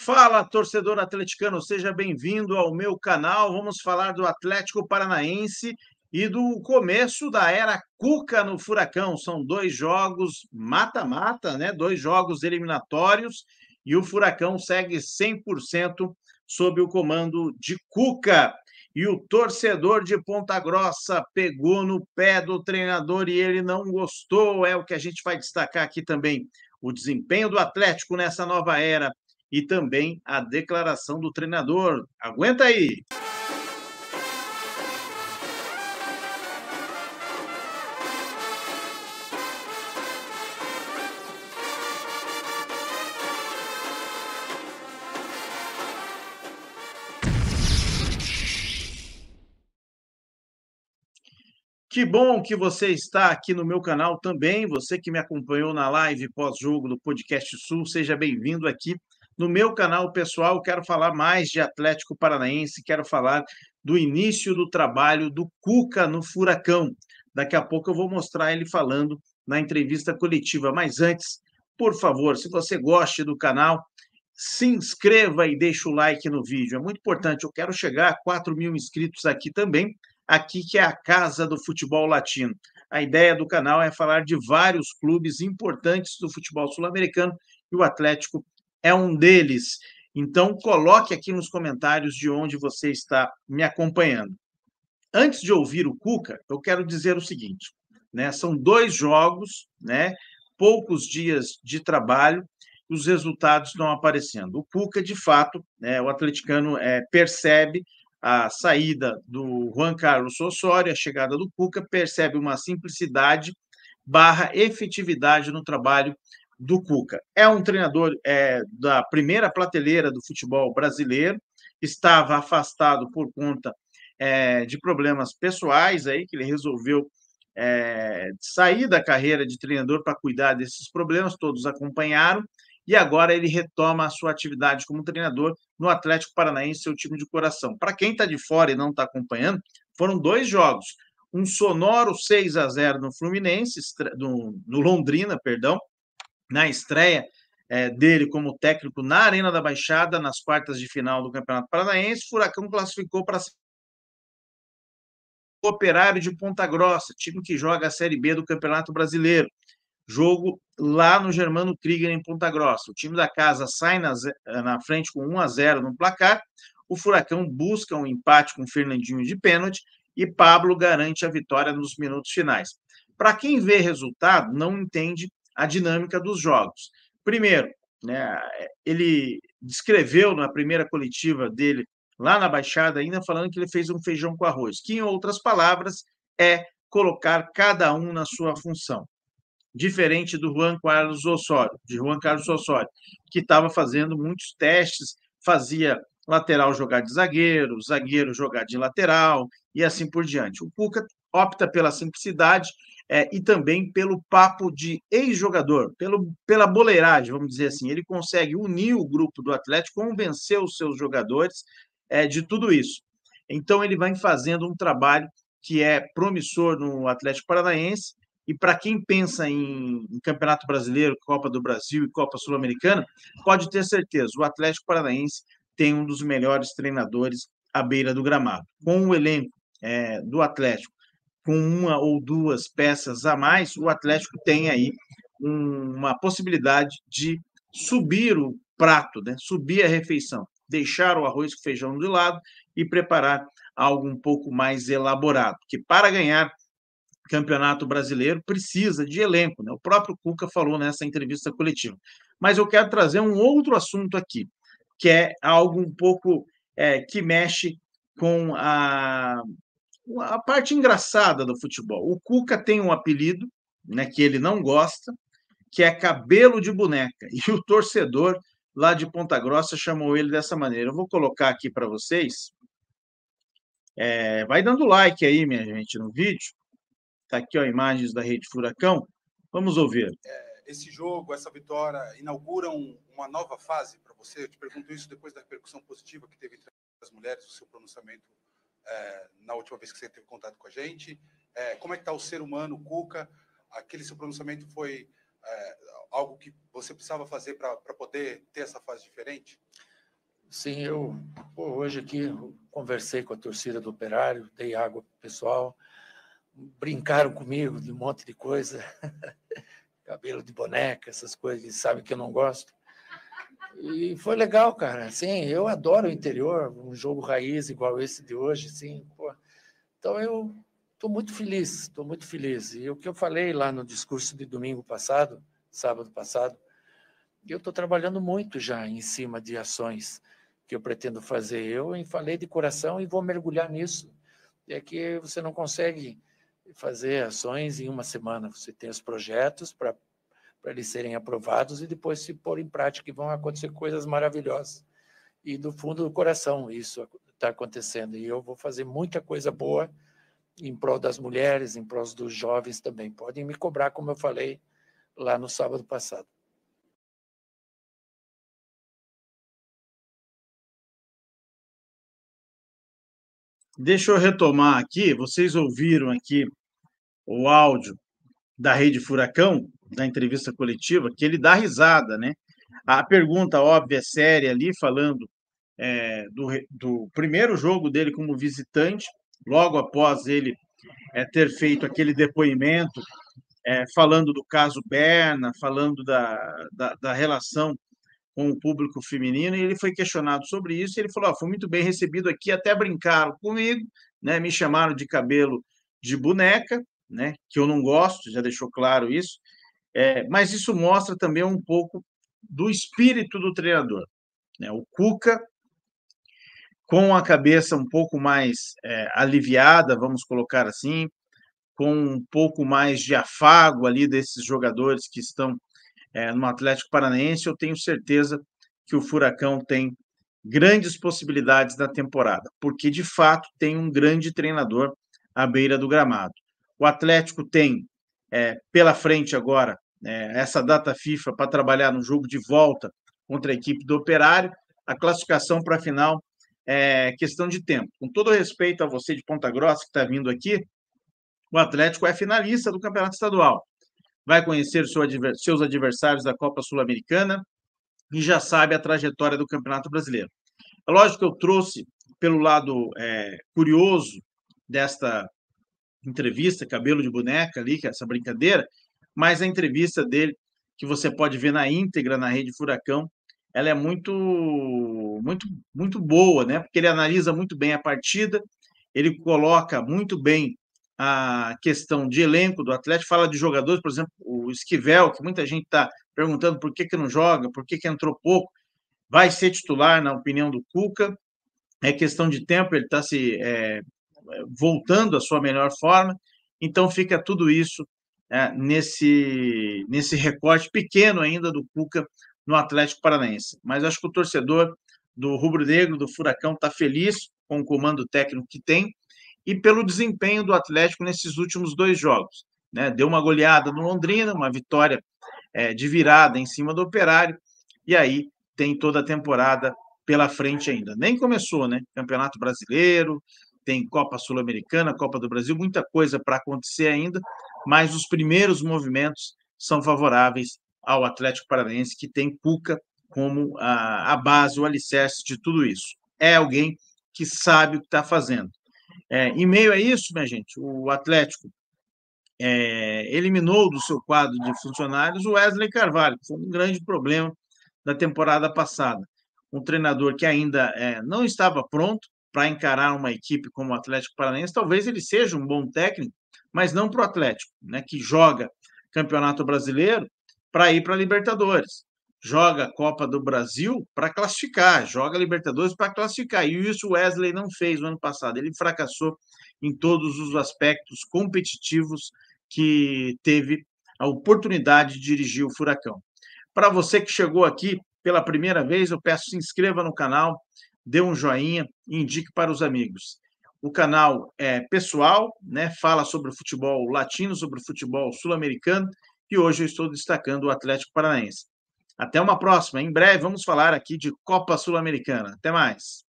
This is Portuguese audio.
Fala, torcedor atleticano, seja bem-vindo ao meu canal. Vamos falar do Atlético Paranaense e do começo da era Cuca no Furacão. São dois jogos mata-mata, né? Dois jogos eliminatórios e o Furacão segue 100% sob o comando de Cuca. E o torcedor de Ponta Grossa pegou no pé do treinador e ele não gostou. É o que a gente vai destacar aqui também. O desempenho do Atlético nessa nova era e também a declaração do treinador. Aguenta aí! Que bom que você está aqui no meu canal também. Você que me acompanhou na live pós-jogo do Podcast Sul, seja bem-vindo aqui no meu canal pessoal. Eu quero falar mais de Atlético Paranaense, quero falar do início do trabalho do Cuca no Furacão. Daqui a pouco eu vou mostrar ele falando na entrevista coletiva. Mas antes, por favor, se você gosta do canal, se inscreva e deixa o like no vídeo. É muito importante. Eu quero chegar a 4.000 inscritos aqui também, aqui que é a casa do futebol latino. A ideia do canal é falar de vários clubes importantes do futebol sul-americano e o Atlético é um deles. Então, coloque aqui nos comentários de onde você está me acompanhando. Antes de ouvir o Cuca, eu quero dizer o seguinte, né? São dois jogos, né? Poucos dias de trabalho, os resultados estão aparecendo. O Cuca, de fato, né, o atleticano percebe a saída do Juan Carlos Osório, a chegada do Cuca, percebe uma simplicidade barra efetividade no trabalho do Cuca. É um treinador da primeira prateleira do futebol brasileiro, estava afastado por conta de problemas pessoais aí, que ele resolveu sair da carreira de treinador para cuidar desses problemas, todos acompanharam, e agora ele retoma a sua atividade como treinador no Atlético Paranaense, seu time de coração. Para quem está de fora e não está acompanhando, foram dois jogos. Um sonoro 6-0 no Fluminense, no Londrina, perdão, na estreia dele como técnico na Arena da Baixada, nas quartas de final do Campeonato Paranaense. O Furacão classificou para o Operário de Ponta Grossa, time que joga a Série B do Campeonato Brasileiro. Jogo lá no Germano Krieger, em Ponta Grossa. O time da casa sai na frente com 1-0 no placar. O Furacão busca um empate com o Fernandinho de pênalti e Pablo garante a vitória nos minutos finais. Para quem vê resultado, não entende a dinâmica dos jogos. Primeiro, né, ele descreveu na primeira coletiva dele lá na Baixada, ainda falando que ele fez um feijão com arroz, que, em outras palavras, é colocar cada um na sua função. Diferente do Juan Carlos Osório, que estava fazendo muitos testes, fazia lateral jogar de zagueiro, zagueiro jogar de lateral e assim por diante. O Cuca opta pela simplicidade e também pelo papo de ex-jogador, pela boleiragem, vamos dizer assim. Ele consegue unir o grupo do Atlético, convencer os seus jogadores de tudo isso. Então, ele vai fazendo um trabalho que é promissor no Atlético Paranaense, e para quem pensa em Campeonato Brasileiro, Copa do Brasil e Copa Sul-Americana, pode ter certeza, o Atlético Paranaense tem um dos melhores treinadores à beira do gramado. Com o elenco do Atlético, com uma ou duas peças a mais, o Atlético tem aí uma possibilidade de subir o prato, né? Subir a refeição, deixar o arroz com feijão de lado e preparar algo um pouco mais elaborado, porque para ganhar Campeonato Brasileiro precisa de elenco, né? O próprio Cuca falou nessa entrevista coletiva. Mas eu quero trazer um outro assunto aqui, que é algo um pouco que mexe com a parte engraçada do futebol. O Cuca tem um apelido, né, que ele não gosta, que é cabelo de boneca. E o torcedor lá de Ponta Grossa chamou ele dessa maneira. Eu vou colocar aqui para vocês. Vai dando like aí, minha gente, no vídeo. Está aqui, ó, imagens da Rede Furacão. Vamos ouvir. Esse jogo, essa vitória, inauguram uma nova fase para você? Eu te pergunto isso depois da repercussão positiva que teve entre as mulheres, o seu pronunciamento na última vez que você teve contato com a gente. Como é que está o ser humano, o Cuca? Aquele seu pronunciamento foi algo que você precisava fazer para poder ter essa fase diferente? Sim, hoje aqui conversei com a torcida do Operário, dei água para o pessoal, brincaram comigo de um monte de coisa, cabelo de boneca, essas coisas que sabem que eu não gosto. E foi legal, cara. Assim, eu adoro o interior, um jogo raiz igual esse de hoje, assim, pô. Então eu estou muito feliz, estou muito feliz. E o que eu falei lá no discurso de domingo passado, sábado passado, eu estou trabalhando muito já em cima de ações que eu pretendo fazer. Eu falei de coração e vou mergulhar nisso. É que você não consegue fazer ações em uma semana. Você tem os projetos para eles serem aprovados e depois se pôr em prática e vão acontecer coisas maravilhosas. E do fundo do coração isso está acontecendo. E eu vou fazer muita coisa boa em prol das mulheres, em prol dos jovens também. Podem me cobrar, como eu falei lá no sábado passado. Deixa eu retomar aqui. Vocês ouviram aqui o áudio da Rede Furacão, da entrevista coletiva, que ele dá risada, né? A pergunta óbvia, séria ali, falando do primeiro jogo dele como visitante, logo após ele ter feito aquele depoimento, falando do caso Berna, falando da relação com o público feminino, e ele foi questionado sobre isso, e ele falou, foi muito bem recebido aqui, até brincaram comigo, né, me chamaram de cabelo de boneca, né, que eu não gosto, já deixou claro isso, mas isso mostra também um pouco do espírito do treinador, né? O Cuca, com a cabeça um pouco mais aliviada, vamos colocar assim, com um pouco mais de afago ali desses jogadores que estão no Atlético Paranaense, eu tenho certeza que o Furacão tem grandes possibilidades na temporada, porque de fato tem um grande treinador à beira do gramado. O Atlético tem pela frente agora essa data FIFA para trabalhar no jogo de volta contra a equipe do Operário. A classificação para a final é questão de tempo. Com todo respeito a você de Ponta Grossa que está vindo aqui, o Atlético é finalista do Campeonato Estadual. Vai conhecer seus adversários da Copa Sul-Americana e já sabe a trajetória do Campeonato Brasileiro. É lógico que eu trouxe pelo lado curioso desta entrevista, cabelo de boneca ali, que é essa brincadeira, mas a entrevista dele, que você pode ver na íntegra na Rede Furacão, ela é muito, muito, muito boa, né? Porque ele analisa muito bem a partida, ele coloca muito bem a questão de elenco do Atlético, fala de jogadores, por exemplo, o Esquivel, que muita gente está perguntando por que não joga, por que entrou pouco, vai ser titular, na opinião do Cuca, é questão de tempo, ele está se voltando à sua melhor forma, então fica tudo isso nesse recorte pequeno ainda do Cuca no Atlético Paranaense. Mas acho que o torcedor do rubro-negro, do Furacão, está feliz com o comando técnico que tem e pelo desempenho do Atlético nesses últimos 2 jogos. Né? Deu uma goleada no Londrina, uma vitória de virada em cima do Operário, e aí tem toda a temporada pela frente ainda. Nem começou, né? Campeonato Brasileiro, tem Copa Sul-Americana, Copa do Brasil, muita coisa para acontecer ainda, mas os primeiros movimentos são favoráveis ao Atlético Paranaense, que tem Cuca como a base, o alicerce de tudo isso. É alguém que sabe o que está fazendo. Em meio a isso, minha gente, o Atlético eliminou do seu quadro de funcionários o Wesley Carvalho, que foi um grande problema da temporada passada. Um treinador que ainda não estava pronto para encarar uma equipe como o Atlético Paranaense. Talvez ele seja um bom técnico, mas não para o Atlético, né, que joga Campeonato Brasileiro para ir para a Libertadores. Joga a Copa do Brasil para classificar, joga a Libertadores para classificar. E isso o Wesley não fez no ano passado. Ele fracassou em todos os aspectos competitivos que teve a oportunidade de dirigir o Furacão. Para você que chegou aqui pela primeira vez, eu peço que se inscreva no canal, dê um joinha e indique para os amigos. O canal é pessoal, né? Fala sobre o futebol latino, sobre o futebol sul-americano, e hoje eu estou destacando o Atlético Paranaense. Até uma próxima. Em breve vamos falar aqui de Copa Sul-Americana. Até mais.